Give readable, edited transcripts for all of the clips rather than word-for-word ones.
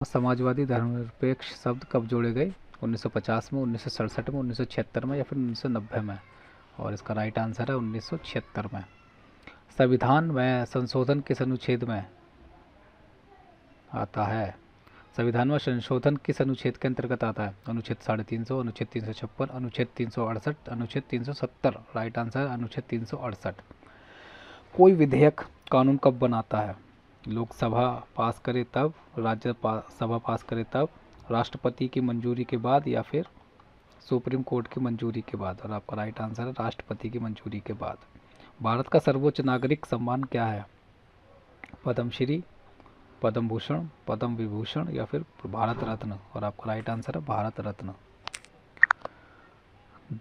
समाजवादी धर्मनिरपेक्ष शब्द कब जोड़े गए? 1950 में, 1967 में, 1976 में या फिर 1990 में? और इसका राइट आंसर है 1976 में। संविधान में संशोधन किस अनुच्छेद में आता है? संविधान में संशोधन किस अनुच्छेद के अंतर्गत आता है? अनुच्छेद 350, अनुच्छेद 356, अनुच्छेद 368, अनुच्छेद 370? राइट आंसर अनुच्छेद 368। कोई विधेयक कानून कब बनाता है? लोकसभा पास करे तब, सभा पास करे तब, राष्ट्रपति की मंजूरी के बाद या फिर सुप्रीम कोर्ट की मंजूरी के बाद? और आपका राइट आंसर है राष्ट्रपति की मंजूरी के बाद। भारत का सर्वोच्च नागरिक सम्मान क्या है? पद्मश्री, पद्म भूषण, पद्म विभूषण या फिर भारत रत्न? और आपका राइट आंसर है भारत रत्न।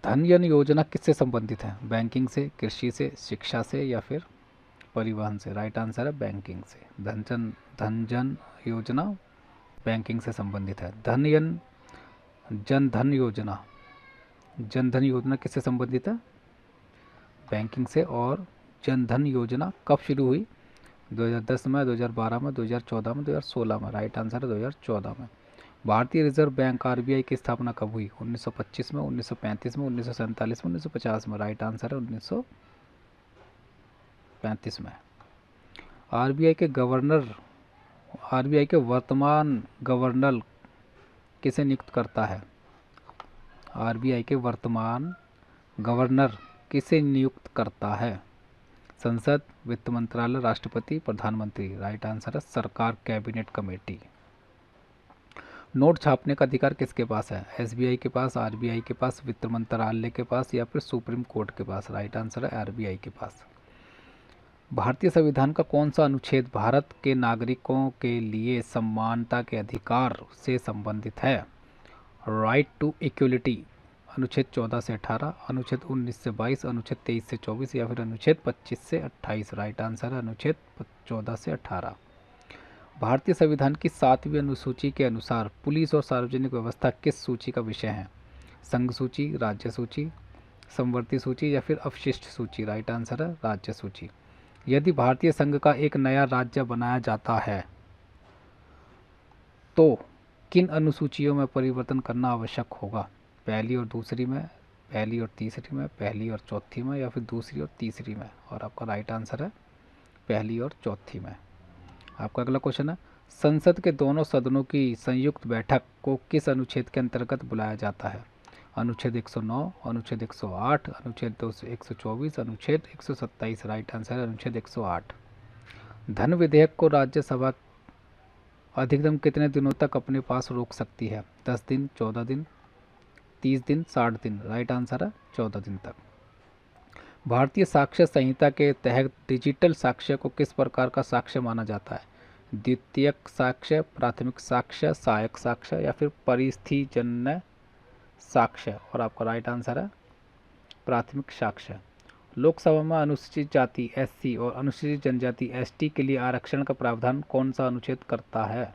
धनजन योजना किससे संबंधित है? बैंकिंग से, कृषि से, शिक्षा से या फिर परिवहन से? राइट आंसर है बैंकिंग से। धनजन योजना बैंकिंग से संबंधित है। जनधन योजना किससे संबंधित है? बैंकिंग से। और जनधन योजना कब शुरू हुई? 2010 में, 2012 में, 2014 में, 2016 में? राइट आंसर है 2014 में। भारतीय रिजर्व बैंक आरबीआई की स्थापना कब हुई? 1925 में, 1935 में, 1947 में, 1950 में? राइट आंसर है 1935 में। आरबीआई के वर्तमान गवर्नर किसे नियुक्त करता है? आरबीआई के वर्तमान गवर्नर किसे नियुक्त करता है? संसद, वित्त मंत्रालय, राष्ट्रपति, प्रधानमंत्री? राइट आंसर है सरकार, कैबिनेट कमेटी। नोट छापने का अधिकार किसके पास है? एसबीआई के पास, आरबीआई के पास, वित्त मंत्रालय के पास या फिर सुप्रीम कोर्ट के पास? राइट आंसर है आरबीआई के पास। भारतीय संविधान का कौन सा अनुच्छेद भारत के नागरिकों के लिए समानता के अधिकार से संबंधित है? राइट टू इक्वलिटी, अनुच्छेद 14 से 18, अनुच्छेद 19 से 22, अनुच्छेद 23 से 24 या फिर अनुच्छेद 25 से 28? राइट आंसर है अनुच्छेद 14 से 18। भारतीय संविधान की 7वीं अनुसूची के अनुसार पुलिस और सार्वजनिक व्यवस्था किस सूची का विषय है? संघ सूची, राज्य सूची, समवर्ती सूची या फिर अवशिष्ट सूची? राइट आंसर है राज्य सूची। यदि भारतीय संघ का एक नया राज्य बनाया जाता है तो किन अनुसूचियों में परिवर्तन करना आवश्यक होगा? पहली और दूसरी में, पहली और तीसरी में, पहली और चौथी में या फिर दूसरी और तीसरी में? और आपका राइट आंसर है पहली और चौथी में। आपका अगला क्वेश्चन है, संसद के दोनों सदनों की संयुक्त बैठक को किस अनुच्छेद के अंतर्गत बुलाया जाता है? अनुच्छेद 109, अनुच्छेद 108, अनुच्छेद 124, अनुच्छेद 127? राइट आंसर है अनुच्छेद 108। धन विधेयक को राज्यसभा अधिकतम कितने दिनों तक अपने पास रोक सकती है? 10 दिन, 14 दिन, 30 दिन, 60 दिन? राइट आंसर है 14 दिन तक। भारतीय साक्ष्य संहिता के तहत डिजिटल साक्ष्य को किस प्रकार का साक्ष्य माना जाता है? द्वितीयक साक्ष्य, प्राथमिक साक्ष्य, सहायक साक्ष्य या फिर परिस्थितिजन्य साक्ष्य? और आपका राइट आंसर है प्राथमिक साक्ष्य। लोकसभा में अनुसूचित जाति एससी और अनुसूचित जनजाति एसटी के लिए आरक्षण का प्रावधान कौन सा अनुच्छेद करता है?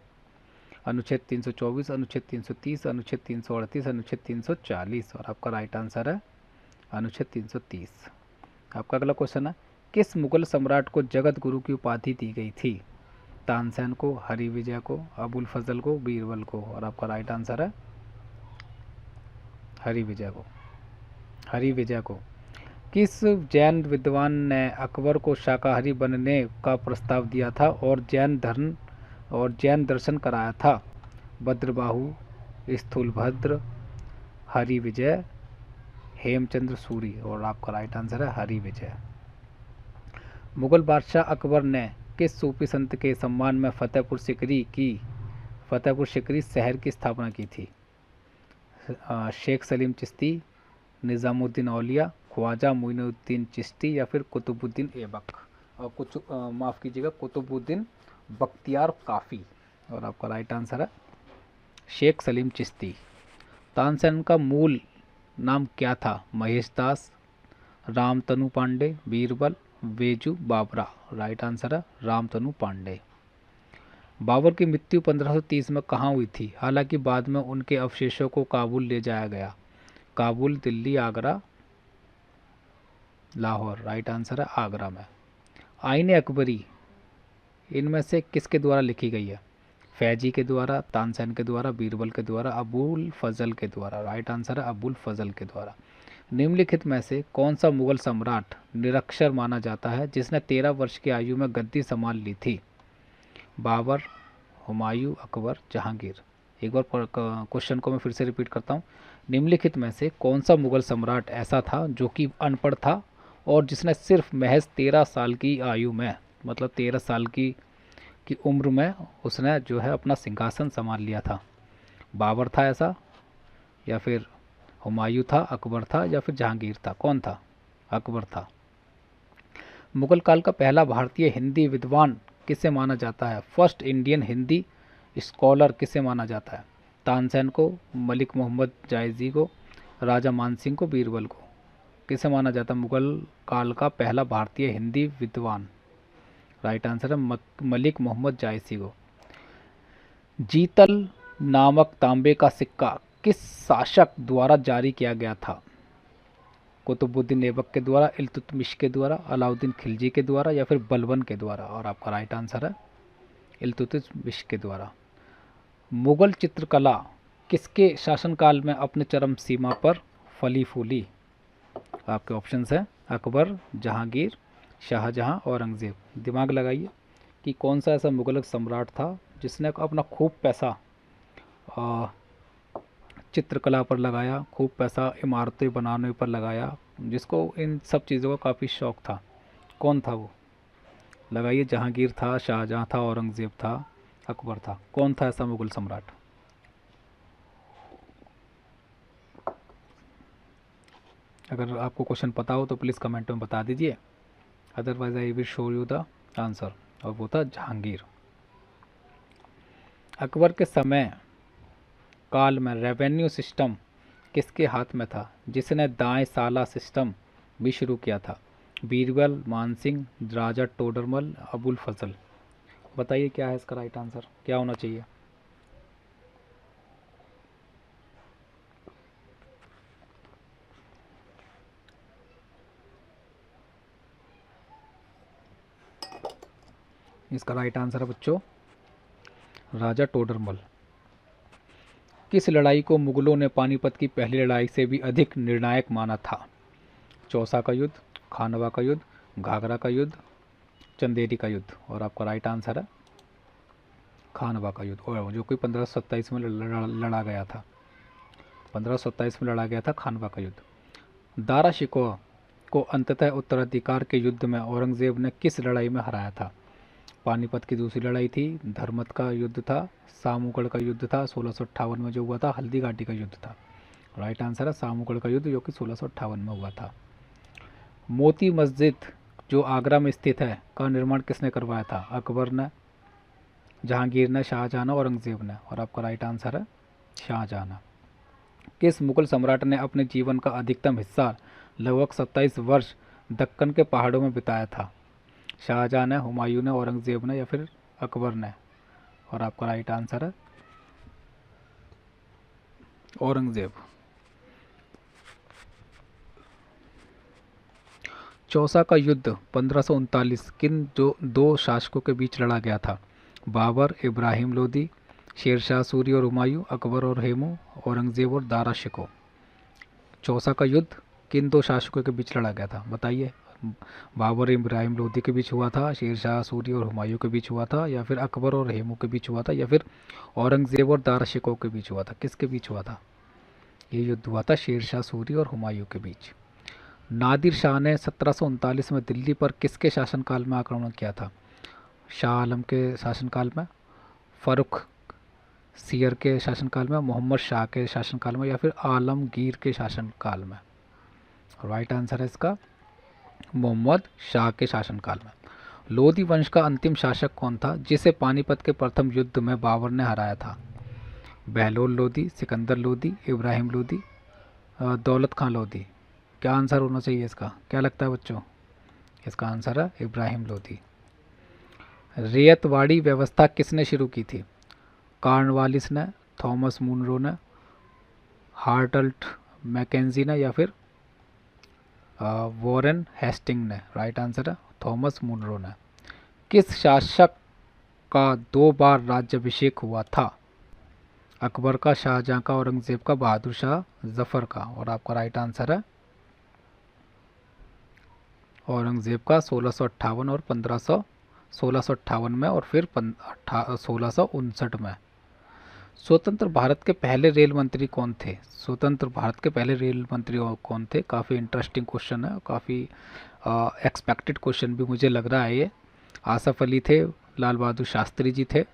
अनुच्छेद 324, अनुच्छेद 330, अनुच्छेद 338, अनुच्छेद 340? और आपका राइट आंसर है अनुच्छेद 330। आपका अगला क्वेश्चन है, किस मुगल सम्राट को जगत गुरु की उपाधि दी गई थी? तानसेन को, हरिविजय को, अबुल फजल को, बीरबल को? और आपका राइट आंसर है हरिविजय को। किस जैन विद्वान ने अकबर को शाकाहारी बनने का प्रस्ताव दिया था और जैन दर्शन कराया था? भद्रबाहु, स्थूलभद्र, हरिविजय, हेमचंद्र सूरी? और आपका राइट आंसर है हरिविजय। मुगल बादशाह अकबर ने किस सूफी संत के सम्मान में फतेहपुर सिकरी शहर की स्थापना की थी? शेख सलीम चिश्ती, निज़ामुद्दीन औलिया, ख्वाजा मोइनुद्दीन चिश्ती या फिर कुतुबुद्दीन ऐबक? कुतुबुद्दीन बख्तियार काफ़ी? और आपका राइट आंसर है शेख सलीम चिश्ती। तानसेन का मूल नाम क्या था? महेश दास, रामतनु पांडे, बीरबल, वेजू बाबरा? राइट आंसर है रामतनु पांडे। बाबर की मृत्यु 1530 में कहाँ हुई थी? हालांकि बाद में उनके अवशेषों को काबुल ले जाया गया। काबुल, दिल्ली, आगरा, लाहौर? राइट आंसर है आगरा में। आईन अकबरी इनमें से किसके द्वारा लिखी गई है? फैजी के द्वारा, तानसेन के द्वारा, बीरबल के द्वारा, अबुल फजल के द्वारा। राइट आंसर है अबुल फजल के द्वारा। निम्नलिखित में से कौन सा मुगल सम्राट निरक्षर माना जाता है जिसने 13 वर्ष की आयु में गद्दी संभाल ली थी? बाबर, हुमायूं, अकबर, जहांगीर। एक बार क्वेश्चन को मैं फिर से रिपीट करता हूँ। निम्नलिखित में से कौन सा मुगल सम्राट ऐसा था जो कि अनपढ़ था और जिसने सिर्फ महज 13 साल की आयु में, मतलब 13 साल की उम्र में उसने जो है अपना सिंहासन संभाल लिया था? बाबर था ऐसा, या फिर हुमायूं था, अकबर था, या फिर जहांगीर था? कौन था? अकबर था। मुगल काल का पहला भारतीय हिंदी विद्वान किसे माना जाता है? फर्स्ट इंडियन हिंदी स्कॉलर किसे माना जाता है? तानसेन को, मलिक मोहम्मद जायजी को, राजा मानसिंह को, बीरबल को? किसे माना जाता है मुगल काल का पहला भारतीय हिंदी विद्वान? राइट आंसर है मलिक मोहम्मद जायसी को। जीतल नामक तांबे का सिक्का किस शासक द्वारा जारी किया गया था? कुतुबुद्दीन ऐबक के द्वारा, इल्तुतमिश के द्वारा, अलाउद्दीन खिलजी के द्वारा, या फिर बलबन के द्वारा? और आपका राइट आंसर है इल्तुतमिश के द्वारा। मुगल चित्रकला किसके शासनकाल में अपने चरम सीमा पर फली फूली? आपके ऑप्शंस हैं अकबर, जहांगीर, शाहजहां, औरंगज़ेब। दिमाग लगाइए कि कौन सा ऐसा मुगल सम्राट था जिसने अपना खूब पैसा चित्रकला पर लगाया, खूब पैसा इमारतें बनाने पर लगाया, जिसको इन सब चीज़ों का काफ़ी शौक था? कौन था वो? लगाइए। जहांगीर था, शाहजहां था, औरंगज़ेब था, अकबर था? कौन था ऐसा मुगल सम्राट? अगर आपको क्वेश्चन पता हो तो प्लीज़ कमेंट में बता दीजिए, otherwise I will show you the answer. और वो था जहांगीर। अकबर के समय काल में रेवेन्यू सिस्टम किसके हाथ में था जिसने दाएं साला सिस्टम भी शुरू किया था? बीरबल, मानसिंह, राजा टोडरमल, अबुल फजल? बताइए क्या है इसका राइट आंसर, क्या होना चाहिए? इसका राइट आंसर है बच्चों राजा टोडरमल। किस लड़ाई को मुगलों ने पानीपत की पहली लड़ाई से भी अधिक निर्णायक माना था? चौसा का युद्ध, खानवा का युद्ध, घाघरा का युद्ध, चंदेरी का युद्ध? और आपका राइट आंसर है खानवा का युद्ध, और जो कि 1527 में लड़ा गया था। 1527 में लड़ा गया था खानवा का युद्ध। दारा शिकोह को अंततः उत्तराधिकार के युद्ध में औरंगज़ेब ने किस लड़ाई में हराया था? पानीपत की दूसरी लड़ाई थी, धर्मत का युद्ध था, सामूगढ़ का युद्ध था 1658 में जो हुआ था, हल्दी घाटी का युद्ध था? राइट आंसर है सामूगढ़ का युद्ध जो कि 1658 में हुआ था। मोती मस्जिद जो आगरा में स्थित है का निर्माण किसने करवाया था? अकबर ने, जहांगीर ने, शाहजहां ने, औरंगज़ेब ने? और आपका राइट आंसर है शाहजहां ने। किस मुगल सम्राट ने अपने जीवन का अधिकतम हिस्सा लगभग 27 वर्ष दक्कन के पहाड़ों में बिताया था? शाहजहां ने, हुमायूं ने, औरंगज़ेब ने, या फिर अकबर ने? और आपका राइट आंसर है औरंगज़ेब। चौसा का युद्ध 1539 किन दो शासकों के बीच लड़ा गया था? बाबर, इब्राहिम लोदी, शेरशाह सूरी और हुमायूं, अकबर और हेमू, औरंगज़ेब और दारा शिकोह? चौसा का युद्ध किन दो शासकों के बीच लड़ा गया था बताइए? बाबर इब्राहिम लोदी के बीच हुआ था, शेरशाह सूरी और हुमायूं के बीच हुआ था, या फिर अकबर और हेमू के बीच हुआ था, या फिर औरंगज़ेब और दारा शिकोह के बीच हुआ था? किसके बीच हुआ था? ये युद्ध हुआ था शेरशाह सूरी और हुमायूं के बीच। नादिर शाह ने 1739 में दिल्ली पर किसके शासनकाल में आक्रमण किया था? शाह आलम के शासनकाल में, फ़ारुख सियर के शासनकाल में, मोहम्मद शाह के शासनकाल में, या फिर आलमगीर के शासनकाल में? राइट आंसर है इसका मोहम्मद शाह के शासनकाल में। लोधी वंश का अंतिम शासक कौन था जिसे पानीपत के प्रथम युद्ध में बाबर ने हराया था? बहलोल लोधी, सिकंदर लोधी, इब्राहिम लोधी, दौलत खां लोधी? क्या आंसर होना चाहिए इसका, क्या लगता है बच्चों? इसका आंसर है इब्राहिम लोधी। रेयतवाड़ी व्यवस्था किसने शुरू की थी? कार्नवालिस ने, थॉमस मुनरो ने, हार्टल्ट मैकेंजी ने, या फिर वॉरेन हेस्टिंग ने? राइट आंसर है थॉमस मुनरो ने। किस शासक का 2 बार राज्याभिषेक हुआ था? अकबर का, शाहजहां का, औरंगजेब का, बहादुर शाह जफर का। और आपका राइट आंसर है औरंगजेब का 1658 और 1658 में और फिर 1659 में। स्वतंत्र भारत के पहले रेल मंत्री कौन थे? स्वतंत्र भारत के पहले रेल मंत्री कौन थे? काफ़ी इंटरेस्टिंग क्वेश्चन है, काफ़ी एक्सपेक्टेड क्वेश्चन भी मुझे लग रहा है ये। आसफ अली थे, लाल बहादुर शास्त्री जी थे,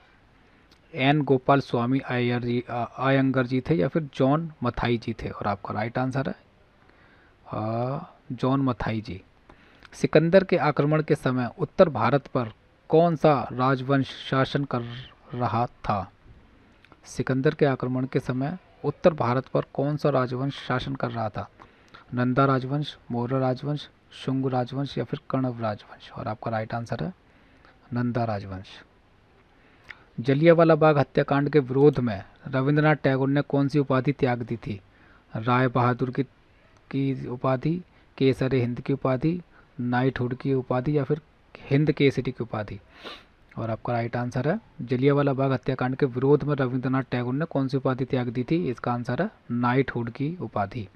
एन गोपाल स्वामी अयंगर जी थे, या फिर जॉन मथाई जी थे। और आपका राइट आंसर है जॉन मथाई जी। सिकंदर के आक्रमण के समय उत्तर भारत पर कौन सा राजवंश शासन कर रहा था? सिकंदर के आक्रमण के समय उत्तर भारत पर कौन सा राजवंश शासन कर रहा था? नंदा राजवंश, मौर्य राजवंश, शुंग राजवंश, या फिर कण्व राजवंश। और आपका राइट आंसर है नंदा राजवंश। जलियांवाला बाग हत्याकांड के विरोध में रविंद्रनाथ टैगोर ने कौन सी उपाधि त्याग दी थी? राय बहादुर की उपाधि, केसर हिंद की उपाधि, नाइटहुड की उपाधि, या फिर हिंद केसरी की उपाधि। और आपका राइट आंसर है जलियांवाला बाग हत्याकांड के विरोध में रविंद्रनाथ टैगोर ने कौन सी उपाधि त्याग दी थी? इसका आंसर है नाइटहुड की उपाधि।